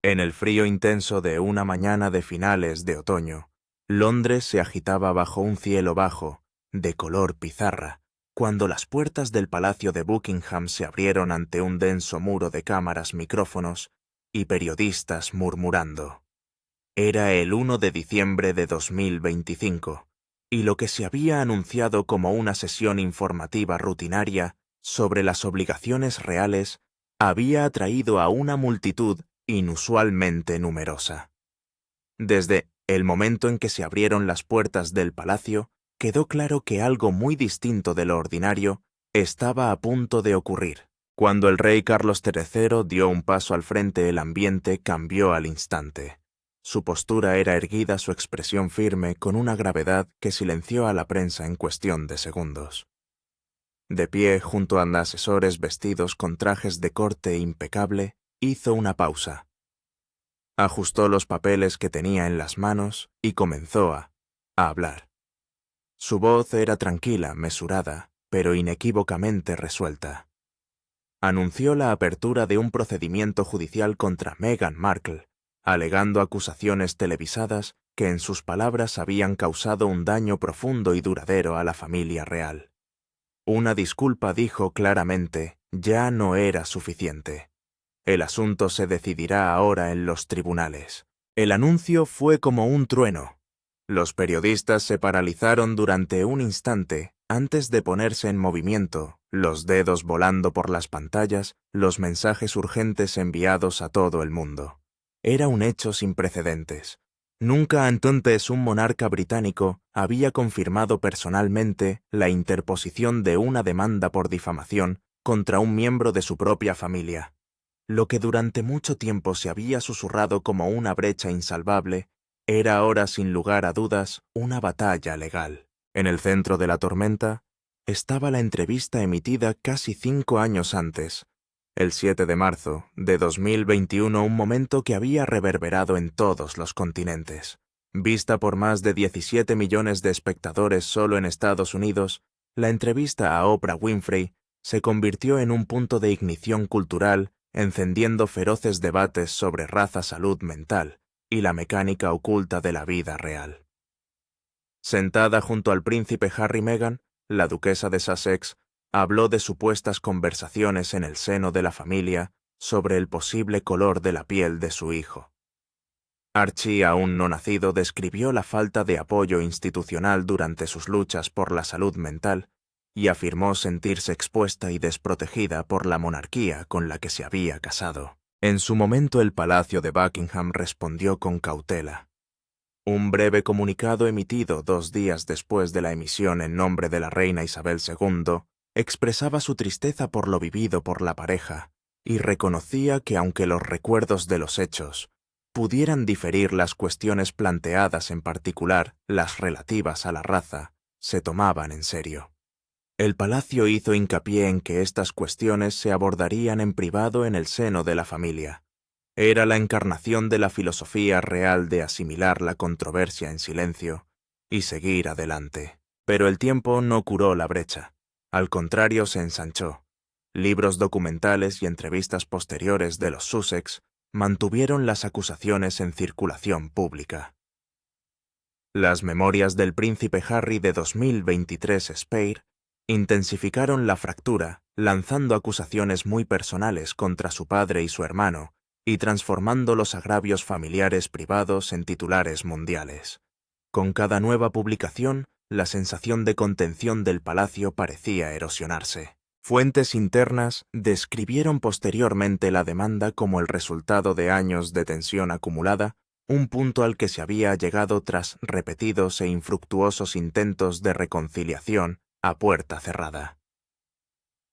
En el frío intenso de una mañana de finales de otoño, Londres se agitaba bajo un cielo bajo, de color pizarra, cuando las puertas del Palacio de Buckingham se abrieron ante un denso muro de cámaras, micrófonos y periodistas murmurando. Era el 1 de diciembre de 2025, y lo que se había anunciado como una sesión informativa rutinaria sobre las obligaciones reales había atraído a una multitud inusualmente numerosa. Desde el momento en que se abrieron las puertas del palacio, quedó claro que algo muy distinto de lo ordinario estaba a punto de ocurrir. Cuando el rey Carlos III dio un paso al frente, el ambiente cambió al instante. Su postura era erguida, su expresión firme, con una gravedad que silenció a la prensa en cuestión de segundos. De pie, junto a asesores vestidos con trajes de corte impecable, hizo una pausa. Ajustó los papeles que tenía en las manos y comenzó a hablar. Su voz era tranquila, mesurada, pero inequívocamente resuelta. Anunció la apertura de un procedimiento judicial contra Meghan Markle, alegando acusaciones televisadas que en sus palabras habían causado un daño profundo y duradero a la familia real. Una disculpa, dijo claramente, ya no era suficiente. El asunto se decidirá ahora en los tribunales. El anuncio fue como un trueno. Los periodistas se paralizaron durante un instante antes de ponerse en movimiento, los dedos volando por las pantallas, los mensajes urgentes enviados a todo el mundo. Era un hecho sin precedentes. Nunca antes un monarca británico había confirmado personalmente la interposición de una demanda por difamación contra un miembro de su propia familia. Lo que durante mucho tiempo se había susurrado como una brecha insalvable, era ahora sin lugar a dudas una batalla legal. En el centro de la tormenta estaba la entrevista emitida casi 5 años antes, el 7 de marzo de 2021, un momento que había reverberado en todos los continentes. Vista por más de 17 millones de espectadores solo en Estados Unidos, la entrevista a Oprah Winfrey se convirtió en un punto de ignición cultural, encendiendo feroces debates sobre raza, salud mental y la mecánica oculta de la vida real. Sentada junto al príncipe Harry, Meghan, la duquesa de Sussex, habló de supuestas conversaciones en el seno de la familia sobre el posible color de la piel de su hijo. Archie, aún no nacido, describió la falta de apoyo institucional durante sus luchas por la salud mental y afirmó sentirse expuesta y desprotegida por la monarquía con la que se había casado. En su momento, el Palacio de Buckingham respondió con cautela. Un breve comunicado emitido 2 días después de la emisión en nombre de la reina Isabel II expresaba su tristeza por lo vivido por la pareja y reconocía que aunque los recuerdos de los hechos pudieran diferir, las cuestiones planteadas, en particular las relativas a la raza, se tomaban en serio. El palacio hizo hincapié en que estas cuestiones se abordarían en privado en el seno de la familia. Era la encarnación de la filosofía real de asimilar la controversia en silencio y seguir adelante. Pero el tiempo no curó la brecha. Al contrario, se ensanchó. Libros documentales y entrevistas posteriores de los Sussex mantuvieron las acusaciones en circulación pública. Las memorias del príncipe Harry de 2023, Spare, intensificaron la fractura, lanzando acusaciones muy personales contra su padre y su hermano, y transformando los agravios familiares privados en titulares mundiales. Con cada nueva publicación, la sensación de contención del palacio parecía erosionarse. Fuentes internas describieron posteriormente la demanda como el resultado de años de tensión acumulada, un punto al que se había llegado tras repetidos e infructuosos intentos de reconciliación a puerta cerrada.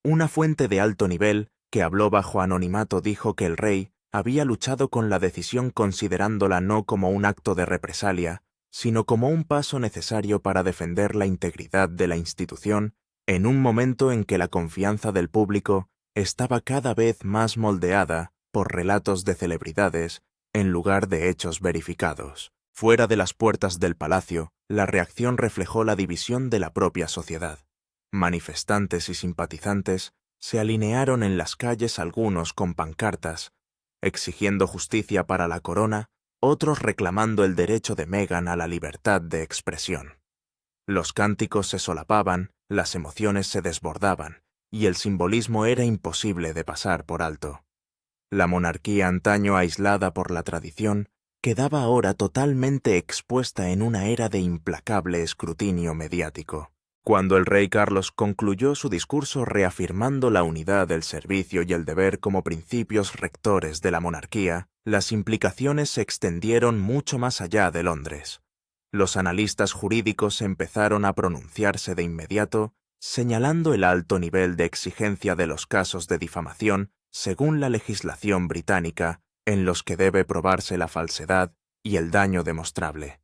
Una fuente de alto nivel, que habló bajo anonimato, dijo que el rey había luchado con la decisión considerándola no como un acto de represalia, sino como un paso necesario para defender la integridad de la institución en un momento en que la confianza del público estaba cada vez más moldeada por relatos de celebridades en lugar de hechos verificados. Fuera de las puertas del palacio, la reacción reflejó la división de la propia sociedad. Manifestantes y simpatizantes se alinearon en las calles, algunos con pancartas, exigiendo justicia para la corona, otros reclamando el derecho de Meghan a la libertad de expresión. Los cánticos se solapaban, las emociones se desbordaban, y el simbolismo era imposible de pasar por alto. La monarquía antaño aislada por la tradición quedaba ahora totalmente expuesta en una era de implacable escrutinio mediático. Cuando el rey Carlos concluyó su discurso reafirmando la unidad del servicio y el deber como principios rectores de la monarquía, las implicaciones se extendieron mucho más allá de Londres. Los analistas jurídicos empezaron a pronunciarse de inmediato, señalando el alto nivel de exigencia de los casos de difamación según la legislación británica, en los que debe probarse la falsedad y el daño demostrable.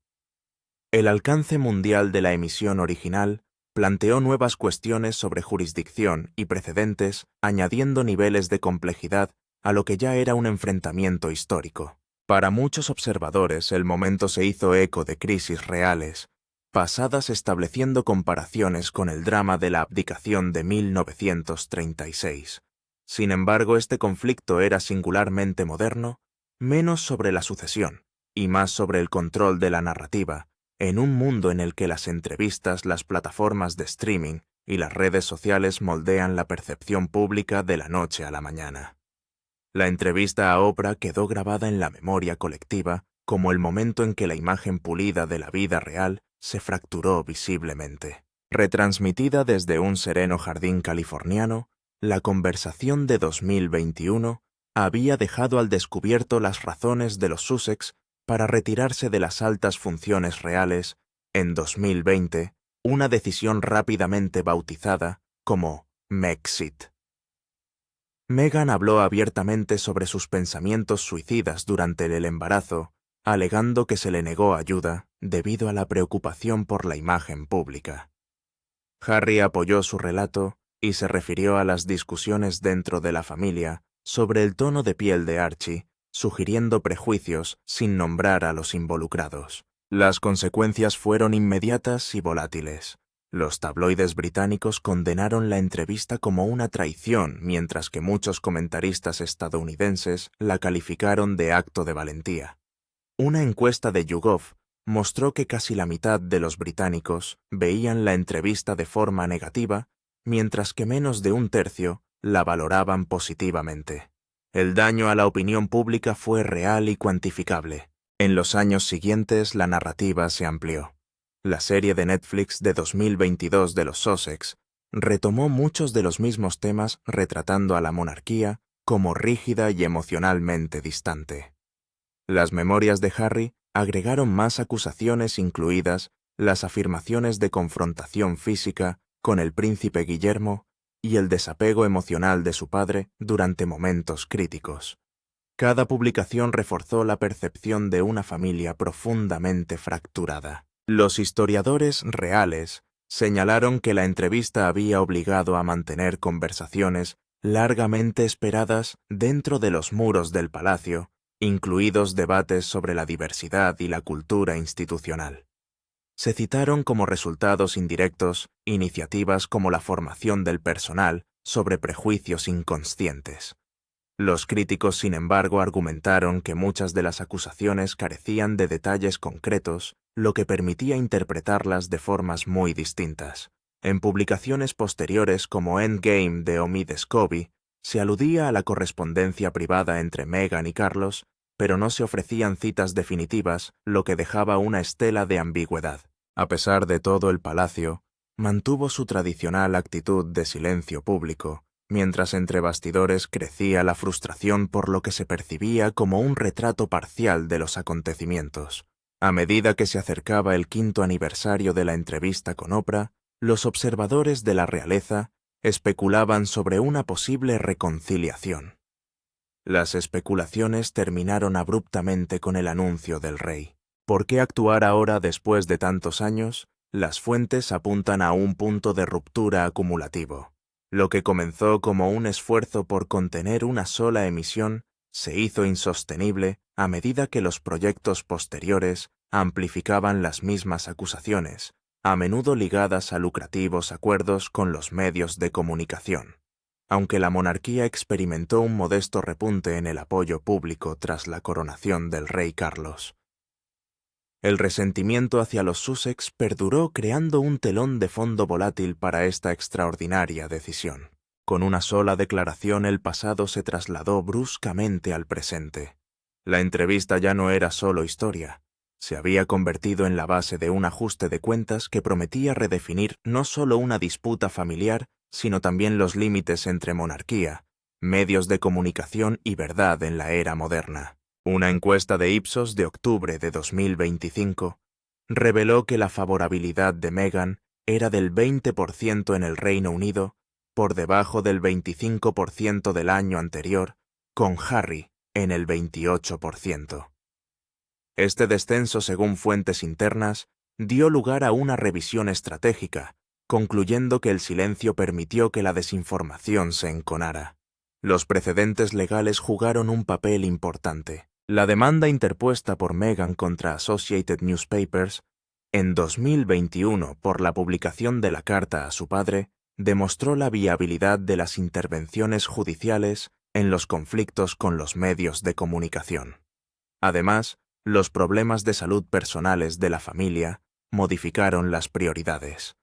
El alcance mundial de la emisión original planteó nuevas cuestiones sobre jurisdicción y precedentes, añadiendo niveles de complejidad a lo que ya era un enfrentamiento histórico. Para muchos observadores, el momento se hizo eco de crisis reales, pasadas estableciendo comparaciones con el drama de la abdicación de 1936. Sin embargo, este conflicto era singularmente moderno, menos sobre la sucesión y más sobre el control de la narrativa, en un mundo en el que las entrevistas, las plataformas de streaming y las redes sociales moldean la percepción pública de la noche a la mañana. La entrevista a Oprah quedó grabada en la memoria colectiva como el momento en que la imagen pulida de la vida real se fracturó visiblemente. Retransmitida desde un sereno jardín californiano, la conversación de 2021 había dejado al descubierto las razones de los Sussex para retirarse de las altas funciones reales en 2020, una decisión rápidamente bautizada como Megxit. Meghan habló abiertamente sobre sus pensamientos suicidas durante el embarazo, alegando que se le negó ayuda debido a la preocupación por la imagen pública. Harry apoyó su relato y se refirió a las discusiones dentro de la familia sobre el tono de piel de Archie, sugiriendo prejuicios sin nombrar a los involucrados. Las consecuencias fueron inmediatas y volátiles. Los tabloides británicos condenaron la entrevista como una traición, mientras que muchos comentaristas estadounidenses la calificaron de acto de valentía. Una encuesta de YouGov mostró que casi la mitad de los británicos veían la entrevista de forma negativa, mientras que menos de un tercio la valoraban positivamente. El daño a la opinión pública fue real y cuantificable. En los años siguientes la narrativa se amplió. La serie de Netflix de 2022 de los Sussex retomó muchos de los mismos temas retratando a la monarquía como rígida y emocionalmente distante. Las memorias de Harry agregaron más acusaciones, incluidas las afirmaciones de confrontación física con el príncipe Guillermo y el desapego emocional de su padre durante momentos críticos. Cada publicación reforzó la percepción de una familia profundamente fracturada. Los historiadores reales señalaron que la entrevista había obligado a mantener conversaciones largamente esperadas dentro de los muros del palacio, incluidos debates sobre la diversidad y la cultura institucional. Se citaron como resultados indirectos iniciativas como la formación del personal sobre prejuicios inconscientes. Los críticos, sin embargo, argumentaron que muchas de las acusaciones carecían de detalles concretos, lo que permitía interpretarlas de formas muy distintas. En publicaciones posteriores como Endgame de Omid Scobie, se aludía a la correspondencia privada entre Meghan y Carlos, pero no se ofrecían citas definitivas, lo que dejaba una estela de ambigüedad. A pesar de todo, el palacio mantuvo su tradicional actitud de silencio público, mientras entre bastidores crecía la frustración por lo que se percibía como un retrato parcial de los acontecimientos. A medida que se acercaba el 5º aniversario de la entrevista con Oprah, los observadores de la realeza especulaban sobre una posible reconciliación. Las especulaciones terminaron abruptamente con el anuncio del rey. ¿Por qué actuar ahora después de tantos años? Las fuentes apuntan a un punto de ruptura acumulativo. Lo que comenzó como un esfuerzo por contener una sola emisión se hizo insostenible a medida que los proyectos posteriores amplificaban las mismas acusaciones, a menudo ligadas a lucrativos acuerdos con los medios de comunicación. aunque la monarquía experimentó un modesto repunte en el apoyo público tras la coronación del rey Carlos. El resentimiento hacia los Sussex perduró, creando un telón de fondo volátil para esta extraordinaria decisión. Con una sola declaración el pasado se trasladó bruscamente al presente. La entrevista ya no era solo historia. Se había convertido en la base de un ajuste de cuentas que prometía redefinir no solo una disputa familiar, sino también los límites entre monarquía, medios de comunicación y verdad en la era moderna. Una encuesta de Ipsos de octubre de 2025 reveló que la favorabilidad de Meghan era del 20% en el Reino Unido, por debajo del 25% del año anterior, con Harry en el 28%. Este descenso, según fuentes internas, dio lugar a una revisión estratégica, concluyendo que el silencio permitió que la desinformación se enconara. Los precedentes legales jugaron un papel importante. La demanda interpuesta por Meghan contra Associated Newspapers en 2021 por la publicación de la carta a su padre demostró la viabilidad de las intervenciones judiciales en los conflictos con los medios de comunicación. Además, los problemas de salud personales de la familia modificaron las prioridades.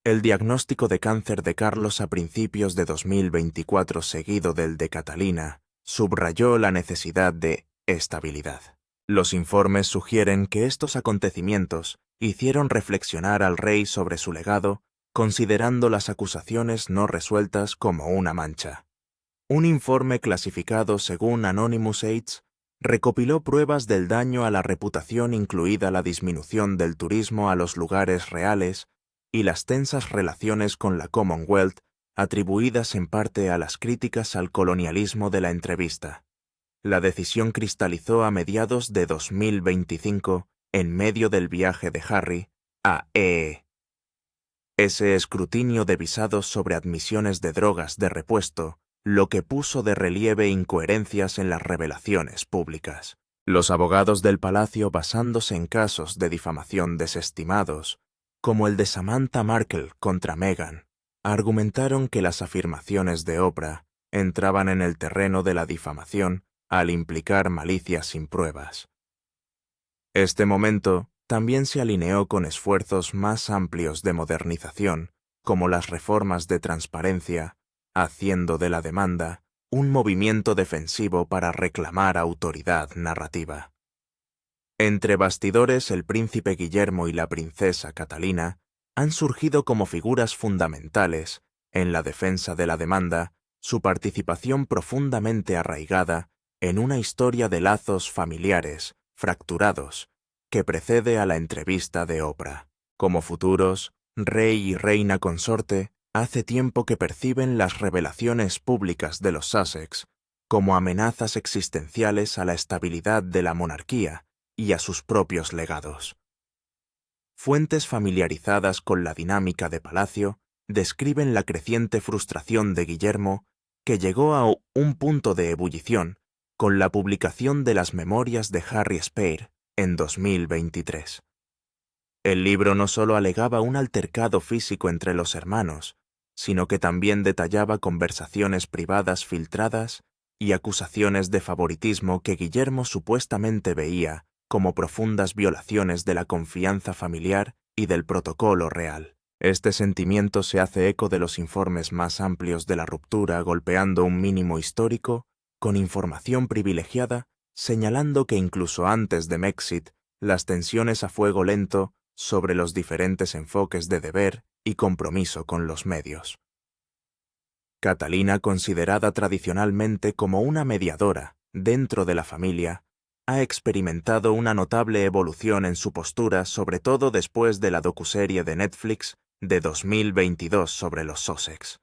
El diagnóstico de cáncer de Carlos a principios de 2024, seguido del de Catalina, subrayó la necesidad de estabilidad. Los informes sugieren que estos acontecimientos hicieron reflexionar al rey sobre su legado, considerando las acusaciones no resueltas como una mancha. Un informe clasificado según Anonymous Aids recopiló pruebas del daño a la reputación, incluida la disminución del turismo a los lugares reales y las tensas relaciones con la Commonwealth, atribuidas en parte a las críticas al colonialismo de la entrevista. La decisión cristalizó a mediados de 2025, en medio del viaje de Harry a EE. Ese escrutinio de visados sobre admisiones de drogas de repuesto, lo que puso de relieve incoherencias en las revelaciones públicas. Los abogados del palacio, basándose en casos de difamación desestimados, como el de Samantha Markle contra Meghan, argumentaron que las afirmaciones de Oprah entraban en el terreno de la difamación al implicar malicia sin pruebas. Este momento también se alineó con esfuerzos más amplios de modernización, como las reformas de transparencia, haciendo de la demanda un movimiento defensivo para reclamar autoridad narrativa. Entre bastidores, el príncipe Guillermo y la princesa Catalina han surgido como figuras fundamentales en la defensa de la demanda, su participación profundamente arraigada en una historia de lazos familiares fracturados que precede a la entrevista de Oprah. Como futuros rey y reina consorte, hace tiempo que perciben las revelaciones públicas de los Sussex como amenazas existenciales a la estabilidad de la monarquía y a sus propios legados. Fuentes familiarizadas con la dinámica de palacio describen la creciente frustración de Guillermo, que llegó a un punto de ebullición con la publicación de las memorias de Harry Spear en 2023. El libro no solo alegaba un altercado físico entre los hermanos, sino que también detallaba conversaciones privadas filtradas y acusaciones de favoritismo que Guillermo supuestamente veía como profundas violaciones de la confianza familiar y del protocolo real. Este sentimiento se hace eco de los informes más amplios de la ruptura, golpeando un mínimo histórico con información privilegiada, señalando que incluso antes de Brexit, las tensiones a fuego lento sobre los diferentes enfoques de deber y compromiso con los medios. Catalina, considerada tradicionalmente como una mediadora dentro de la familia, ha experimentado una notable evolución en su postura, sobre todo después de la docuserie de Netflix de 2022 sobre los Sussex.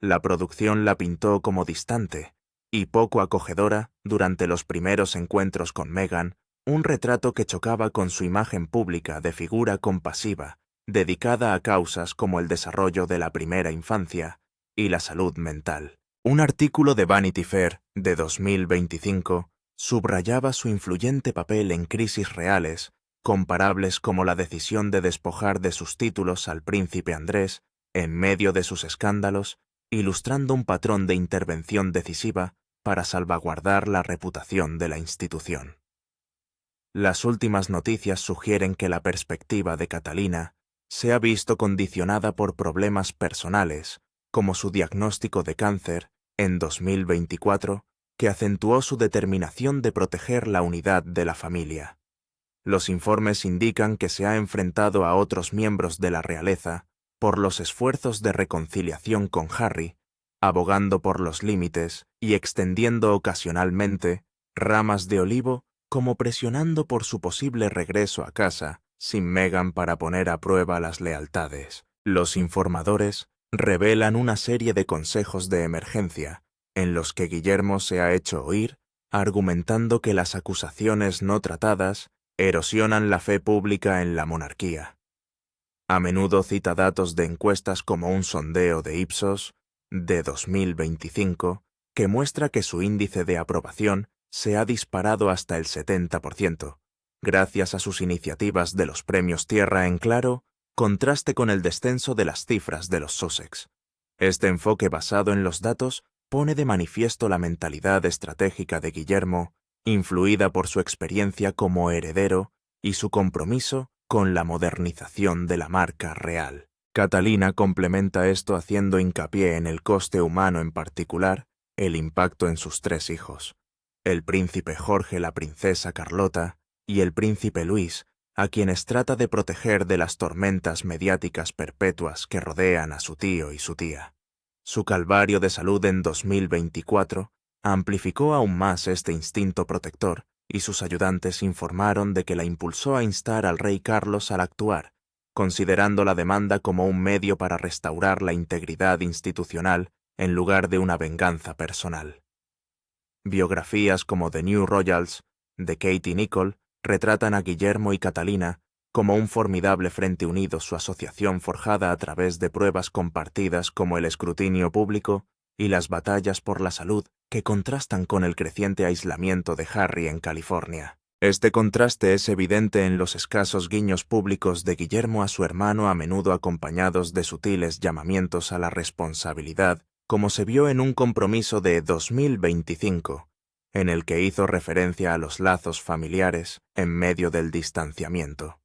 La producción la pintó como distante y poco acogedora durante los primeros encuentros con Meghan, un retrato que chocaba con su imagen pública de figura compasiva, dedicada a causas como el desarrollo de la primera infancia y la salud mental. Un artículo de Vanity Fair de 2025 subrayaba su influyente papel en crisis reales, comparables como la decisión de despojar de sus títulos al príncipe Andrés en medio de sus escándalos ilustrando un patrón de intervención decisiva para salvaguardar la reputación de la institución. Las últimas noticias sugieren que la perspectiva de Catalina se ha visto condicionada por problemas personales, como su diagnóstico de cáncer en 2024, que acentuó su determinación de proteger la unidad de la familia. Los informes indican que se ha enfrentado a otros miembros de la realeza por los esfuerzos de reconciliación con Harry, abogando por los límites y extendiendo ocasionalmente ramas de olivo como presionando por su posible regreso a casa sin Meghan para poner a prueba las lealtades. Los informadores revelan una serie de consejos de emergencia en los que Guillermo se ha hecho oír, argumentando que las acusaciones no tratadas erosionan la fe pública en la monarquía. A menudo cita datos de encuestas como un sondeo de Ipsos de 2025 que muestra que su índice de aprobación se ha disparado hasta el 70%, gracias a sus iniciativas de los premios Tierra en claro contraste con el descenso de las cifras de los Sussex. Este enfoque basado en los datos pone de manifiesto la mentalidad estratégica de Guillermo, influida por su experiencia como heredero y su compromiso con la modernización de la marca real. Catalina complementa esto haciendo hincapié en el coste humano, en particular, el impacto en sus 3 hijos, el príncipe Jorge, la princesa Carlota y el príncipe Luis, a quienes trata de proteger de las tormentas mediáticas perpetuas que rodean a su tío y su tía. Su calvario de salud en 2024 amplificó aún más este instinto protector, y sus ayudantes informaron de que la impulsó a instar al rey Carlos al actuar, considerando la demanda como un medio para restaurar la integridad institucional en lugar de una venganza personal. Biografías como The New Royals, de Katie Nicholl, retratan a Guillermo y Catalina como un formidable frente unido, su asociación forjada a través de pruebas compartidas como el escrutinio público y las batallas por la salud que contrastan con el creciente aislamiento de Harry en California. Este contraste es evidente en los escasos guiños públicos de Guillermo a su hermano, a menudo acompañados de sutiles llamamientos a la responsabilidad, como se vio en un compromiso de 2025, en el que hizo referencia a los lazos familiares en medio del distanciamiento.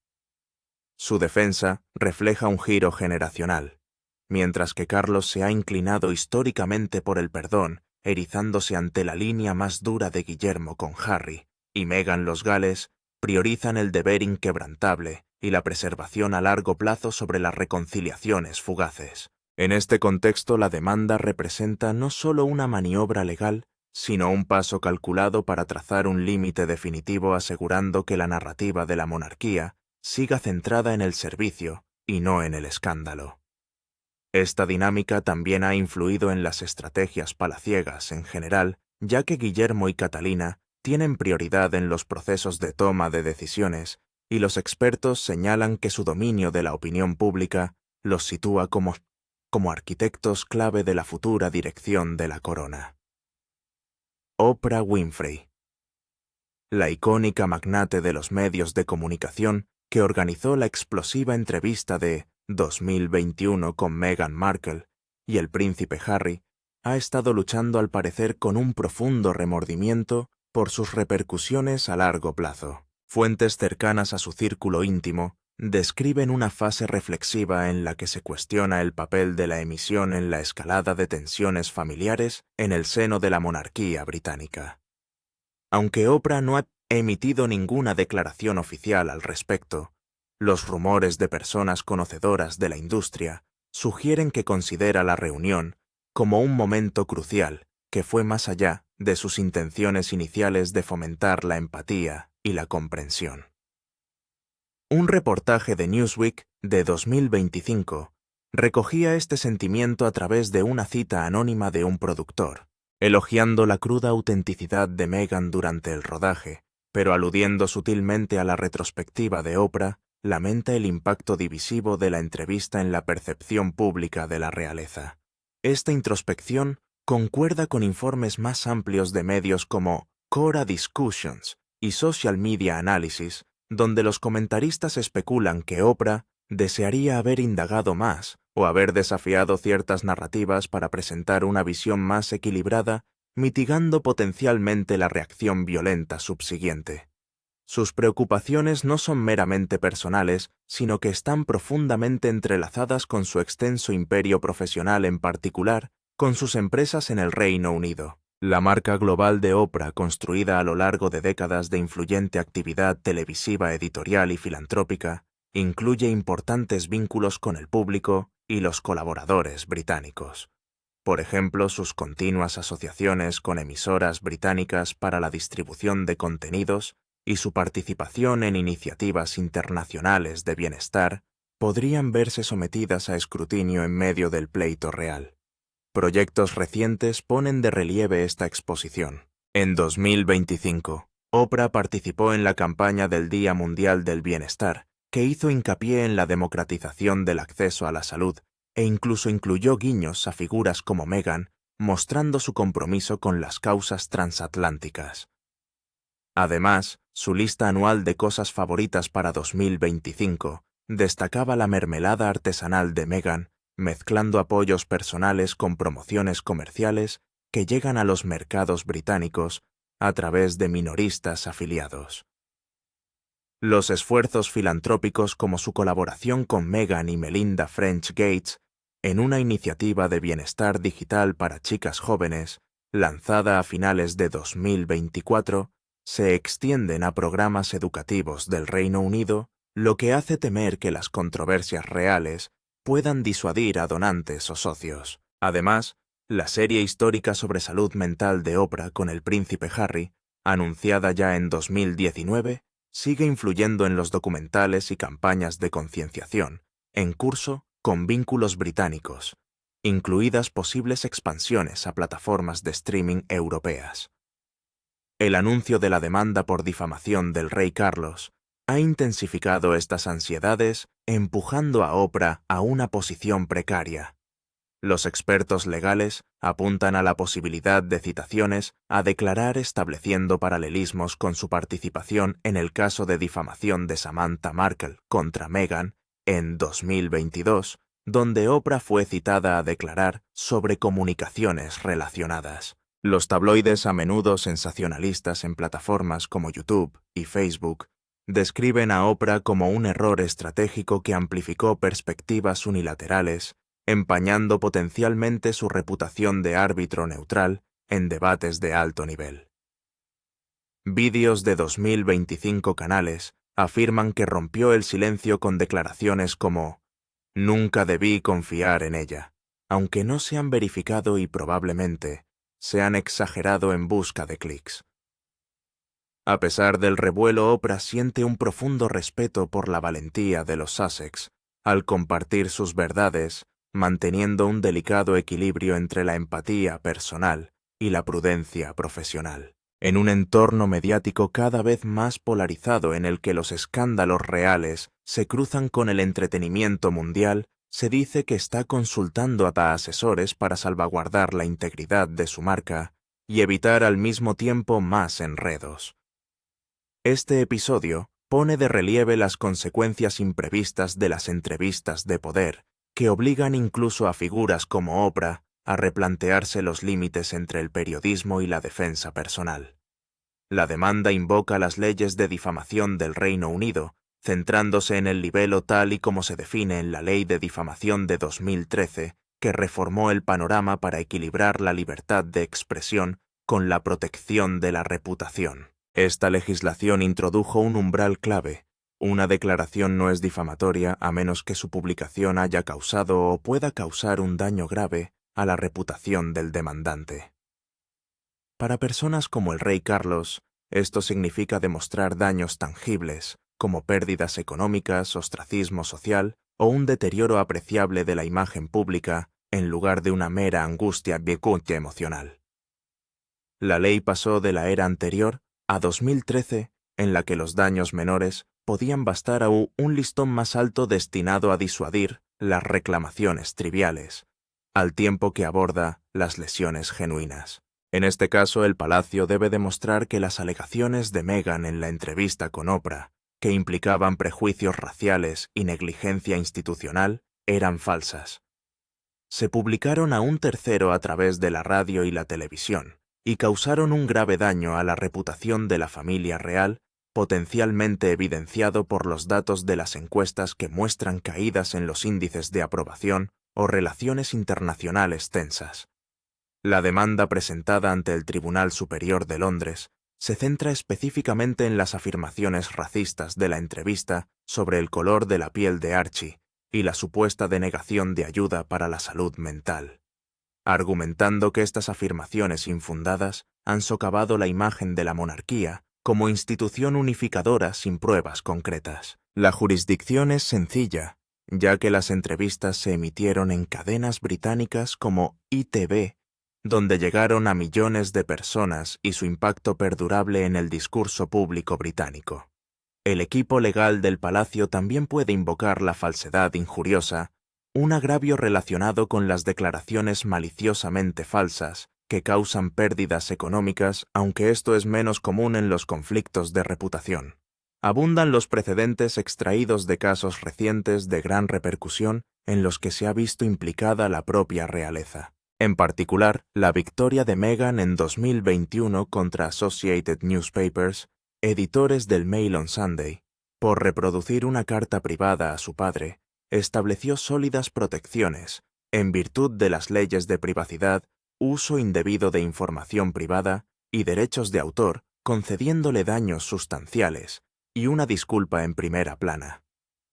Su defensa refleja un giro generacional. Mientras que Carlos se ha inclinado históricamente por el perdón, erizándose ante la línea más dura de Guillermo con Harry, y Meghan, los Gales priorizan el deber inquebrantable y la preservación a largo plazo sobre las reconciliaciones fugaces. En este contexto, la demanda representa no solo una maniobra legal, sino un paso calculado para trazar un límite definitivo, asegurando que la narrativa de la monarquía siga centrada en el servicio y no en el escándalo. Esta dinámica también ha influido en las estrategias palaciegas en general, ya que Guillermo y Catalina tienen prioridad en los procesos de toma de decisiones, y los expertos señalan que su dominio de la opinión pública los sitúa como arquitectos clave de la futura dirección de la corona. Oprah Winfrey. La icónica magnate de los medios de comunicación que organizó la explosiva entrevista de 2021 con Meghan Markle y el príncipe Harry, ha estado luchando al parecer con un profundo remordimiento por sus repercusiones a largo plazo. Fuentes cercanas a su círculo íntimo describen una fase reflexiva en la que se cuestiona el papel de la emisión en la escalada de tensiones familiares en el seno de la monarquía británica. Aunque Oprah no ha emitido ninguna declaración oficial al respecto, los rumores de personas conocedoras de la industria sugieren que considera la reunión como un momento crucial que fue más allá de sus intenciones iniciales de fomentar la empatía y la comprensión. Un reportaje de Newsweek de 2025 recogía este sentimiento a través de una cita anónima de un productor, elogiando la cruda autenticidad de Meghan durante el rodaje, pero aludiendo sutilmente a la retrospectiva de Oprah, lamenta el impacto divisivo de la entrevista en la percepción pública de la realeza. Esta introspección concuerda con informes más amplios de medios como Quora Discussions y Social Media Analysis, donde los comentaristas especulan que Oprah desearía haber indagado más o haber desafiado ciertas narrativas para presentar una visión más equilibrada, mitigando potencialmente la reacción violenta subsiguiente. Sus preocupaciones no son meramente personales, sino que están profundamente entrelazadas con su extenso imperio profesional, en particular, con sus empresas en el Reino Unido. La marca global de Oprah, construida a lo largo de décadas de influyente actividad televisiva, editorial y filantrópica, incluye importantes vínculos con el público y los colaboradores británicos. Por ejemplo, sus continuas asociaciones con emisoras británicas para la distribución de contenidos y su participación en iniciativas internacionales de bienestar podrían verse sometidas a escrutinio en medio del pleito real. Proyectos recientes ponen de relieve esta exposición. En 2025, Oprah participó en la campaña del Día Mundial del Bienestar, que hizo hincapié en la democratización del acceso a la salud e incluso incluyó guiños a figuras como Meghan, mostrando su compromiso con las causas transatlánticas. Además, su lista anual de cosas favoritas para 2025 destacaba la mermelada artesanal de Meghan, mezclando apoyos personales con promociones comerciales que llegan a los mercados británicos a través de minoristas afiliados. Los esfuerzos filantrópicos, como su colaboración con Meghan y Melinda French Gates en una iniciativa de bienestar digital para chicas jóvenes, lanzada a finales de 2024, se extienden a programas educativos del Reino Unido, lo que hace temer que las controversias reales puedan disuadir a donantes o socios. Además, la serie histórica sobre salud mental de Oprah con el príncipe Harry, anunciada ya en 2019, sigue influyendo en los documentales y campañas de concienciación, en curso con vínculos británicos, incluidas posibles expansiones a plataformas de streaming europeas. El anuncio de la demanda por difamación del rey Carlos ha intensificado estas ansiedades, empujando a Oprah a una posición precaria. Los expertos legales apuntan a la posibilidad de citaciones a declarar, estableciendo paralelismos con su participación en el caso de difamación de Samantha Markle contra Meghan en 2022, donde Oprah fue citada a declarar sobre comunicaciones relacionadas. Los tabloides, a menudo sensacionalistas en plataformas como YouTube y Facebook, describen a Oprah como un error estratégico que amplificó perspectivas unilaterales, empañando potencialmente su reputación de árbitro neutral en debates de alto nivel. Vídeos de 2025 canales afirman que rompió el silencio con declaraciones como «Nunca debí confiar en ella», aunque no se han verificado y probablemente se han exagerado en busca de clics. A pesar del revuelo, Oprah siente un profundo respeto por la valentía de los Sussex al compartir sus verdades, manteniendo un delicado equilibrio entre la empatía personal y la prudencia profesional. En un entorno mediático cada vez más polarizado en el que los escándalos reales se cruzan con el entretenimiento mundial, se dice que está consultando a asesores para salvaguardar la integridad de su marca y evitar al mismo tiempo más enredos. Este episodio pone de relieve las consecuencias imprevistas de las entrevistas de poder, que obligan incluso a figuras como Oprah a replantearse los límites entre el periodismo y la defensa personal. La demanda invoca las leyes de difamación del Reino Unido, centrándose en el libelo tal y como se define en la Ley de Difamación de 2013, que reformó el panorama para equilibrar la libertad de expresión con la protección de la reputación. Esta legislación introdujo un umbral clave. Una declaración no es difamatoria a menos que su publicación haya causado o pueda causar un daño grave a la reputación del demandante. Para personas como el rey Carlos, esto significa demostrar daños tangibles, como pérdidas económicas, ostracismo social o un deterioro apreciable de la imagen pública, en lugar de una mera angustia emocional. La ley pasó de la era anterior a 2013, en la que los daños menores podían bastar a un listón más alto destinado a disuadir las reclamaciones triviales, al tiempo que aborda las lesiones genuinas. En este caso, el Palacio debe demostrar que las alegaciones de Meghan en la entrevista con Oprah, que implicaban prejuicios raciales y negligencia institucional, eran falsas. Se publicaron a un tercero a través de la radio y la televisión, y causaron un grave daño a la reputación de la familia real, potencialmente evidenciado por los datos de las encuestas que muestran caídas en los índices de aprobación o relaciones internacionales tensas. La demanda presentada ante el Tribunal Superior de Londres se centra específicamente en las afirmaciones racistas de la entrevista sobre el color de la piel de Archie y la supuesta denegación de ayuda para la salud mental, argumentando que estas afirmaciones infundadas han socavado la imagen de la monarquía como institución unificadora sin pruebas concretas. La jurisdicción es sencilla, ya que las entrevistas se emitieron en cadenas británicas como ITV, donde llegaron a millones de personas y su impacto perdurable en el discurso público británico. El equipo legal del Palacio también puede invocar la falsedad injuriosa, un agravio relacionado con las declaraciones maliciosamente falsas que causan pérdidas económicas, aunque esto es menos común en los conflictos de reputación. Abundan los precedentes extraídos de casos recientes de gran repercusión en los que se ha visto implicada la propia realeza. En particular, la victoria de Meghan en 2021 contra Associated Newspapers, editores del Mail on Sunday, por reproducir una carta privada a su padre, estableció sólidas protecciones, en virtud de las leyes de privacidad, uso indebido de información privada y derechos de autor, concediéndole daños sustanciales y una disculpa en primera plana.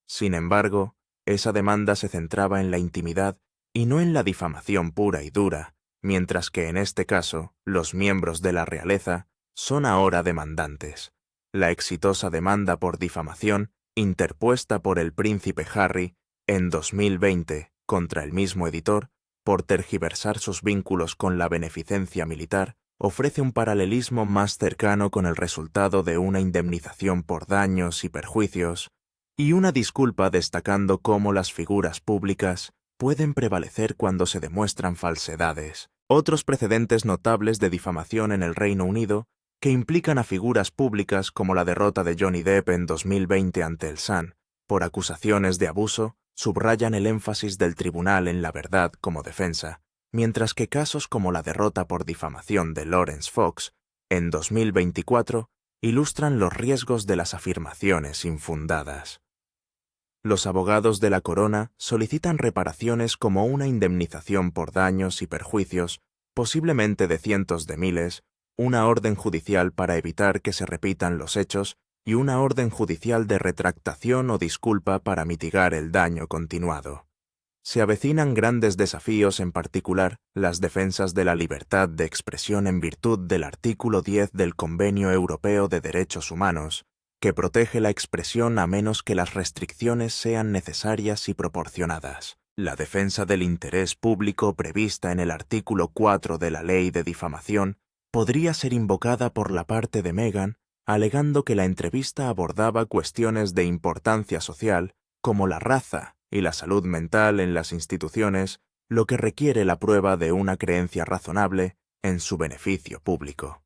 Sin embargo, esa demanda se centraba en la intimidad y no en la difamación pura y dura, mientras que en este caso, los miembros de la realeza son ahora demandantes. La exitosa demanda por difamación, interpuesta por el príncipe Harry en 2020 contra el mismo editor, por tergiversar sus vínculos con la beneficencia militar, ofrece un paralelismo más cercano con el resultado de una indemnización por daños y perjuicios, y una disculpa destacando cómo las figuras públicas pueden prevalecer cuando se demuestran falsedades. Otros precedentes notables de difamación en el Reino Unido, que implican a figuras públicas como la derrota de Johnny Depp en 2020 ante el Sun, por acusaciones de abuso, subrayan el énfasis del tribunal en la verdad como defensa, mientras que casos como la derrota por difamación de Lawrence Fox, en 2024, ilustran los riesgos de las afirmaciones infundadas. Los abogados de la corona solicitan reparaciones como una indemnización por daños y perjuicios, posiblemente de cientos de miles, una orden judicial para evitar que se repitan los hechos y una orden judicial de retractación o disculpa para mitigar el daño continuado. Se avecinan grandes desafíos, en particular las defensas de la libertad de expresión en virtud del artículo 10 del Convenio Europeo de Derechos Humanos, que protege la expresión a menos que las restricciones sean necesarias y proporcionadas. La defensa del interés público prevista en el artículo 4 de la Ley de Difamación podría ser invocada por la parte de Meghan, alegando que la entrevista abordaba cuestiones de importancia social como la raza y la salud mental en las instituciones, lo que requiere la prueba de una creencia razonable en su beneficio público.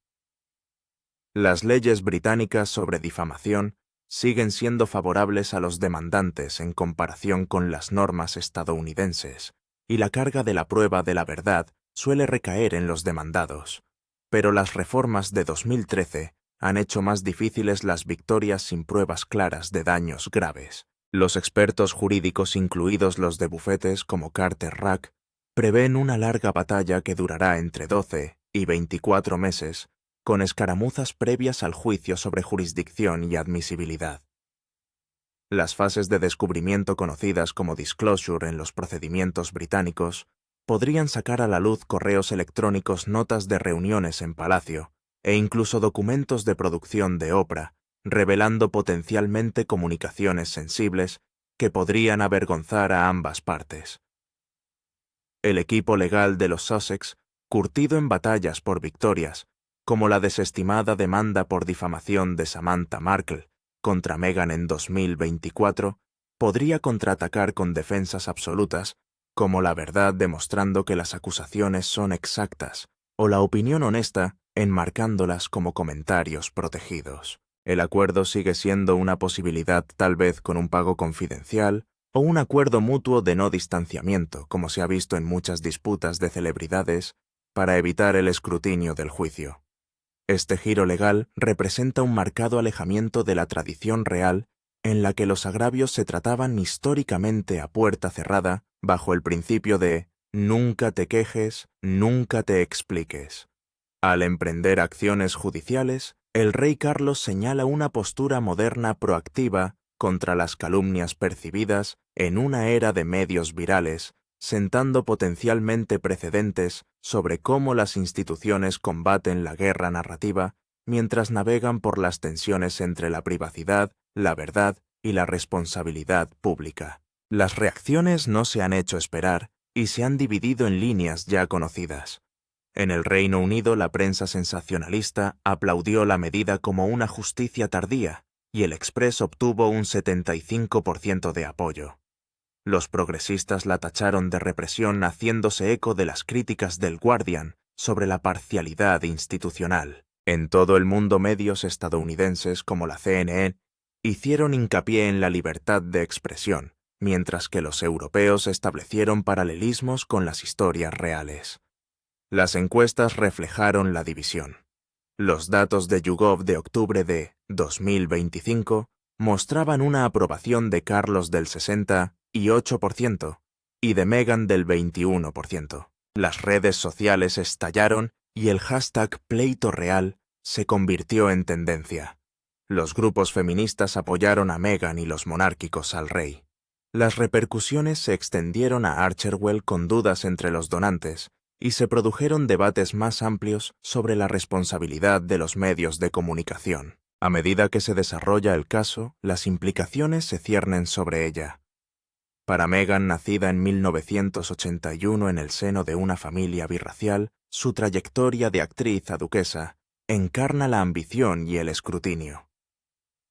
Las leyes británicas sobre difamación siguen siendo favorables a los demandantes en comparación con las normas estadounidenses, y la carga de la prueba de la verdad suele recaer en los demandados. Pero las reformas de 2013 han hecho más difíciles las victorias sin pruebas claras de daños graves. Los expertos jurídicos, incluidos los de bufetes como Carter Rack, prevén una larga batalla que durará entre 12 y 24 meses, con escaramuzas previas al juicio sobre jurisdicción y admisibilidad. Las fases de descubrimiento conocidas como disclosure en los procedimientos británicos podrían sacar a la luz correos electrónicos, notas de reuniones en Palacio e incluso documentos de producción de Oprah, revelando potencialmente comunicaciones sensibles que podrían avergonzar a ambas partes. El equipo legal de los Sussex, curtido en batallas por victorias, como la desestimada demanda por difamación de Samantha Markle contra Meghan en 2024, podría contraatacar con defensas absolutas, como la verdad demostrando que las acusaciones son exactas, o la opinión honesta enmarcándolas como comentarios protegidos. El acuerdo sigue siendo una posibilidad, tal vez con un pago confidencial, o un acuerdo mutuo de no distanciamiento, como se ha visto en muchas disputas de celebridades, para evitar el escrutinio del juicio. Este giro legal representa un marcado alejamiento de la tradición real en la que los agravios se trataban históricamente a puerta cerrada bajo el principio de nunca te quejes, nunca te expliques. Al emprender acciones judiciales, el rey Carlos señala una postura moderna proactiva contra las calumnias percibidas en una era de medios virales, sentando potencialmente precedentes sobre cómo las instituciones combaten la guerra narrativa mientras navegan por las tensiones entre la privacidad, la verdad y la responsabilidad pública. Las reacciones no se han hecho esperar y se han dividido en líneas ya conocidas. En el Reino Unido, la prensa sensacionalista aplaudió la medida como una justicia tardía y el Express obtuvo un 75% de apoyo. Los progresistas la tacharon de represión haciéndose eco de las críticas del Guardian sobre la parcialidad institucional. En todo el mundo, medios estadounidenses como la CNN hicieron hincapié en la libertad de expresión, mientras que los europeos establecieron paralelismos con las historias reales. Las encuestas reflejaron la división. Los datos de YouGov de octubre de 2025 mostraban una aprobación de Carlos del 68% y de Meghan del 21%. Las redes sociales estallaron y el hashtag Pleito Real se convirtió en tendencia. Los grupos feministas apoyaron a Meghan y los monárquicos al rey. Las repercusiones se extendieron a Archerwell con dudas entre los donantes, y se produjeron debates más amplios sobre la responsabilidad de los medios de comunicación. A medida que se desarrolla el caso, las implicaciones se ciernen sobre ella. Para Meghan, nacida en 1981 en el seno de una familia birracial, su trayectoria de actriz a duquesa encarna la ambición y el escrutinio.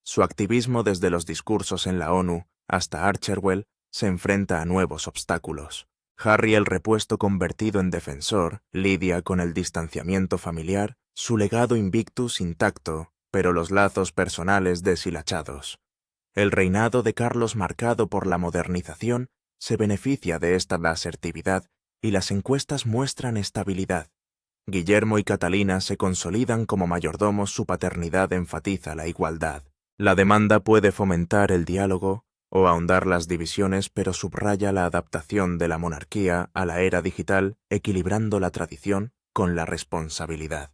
Su activismo desde los discursos en la ONU hasta Archerwell se enfrenta a nuevos obstáculos. Harry el repuesto convertido en defensor lidia con el distanciamiento familiar, su legado invictus intacto, pero los lazos personales deshilachados. El reinado de Carlos, marcado por la modernización, se beneficia de esta asertividad y las encuestas muestran estabilidad. Guillermo y Catalina se consolidan como mayordomos, su paternidad enfatiza la igualdad. La demanda puede fomentar el diálogo o ahondar las divisiones, pero subraya la adaptación de la monarquía a la era digital, equilibrando la tradición con la responsabilidad.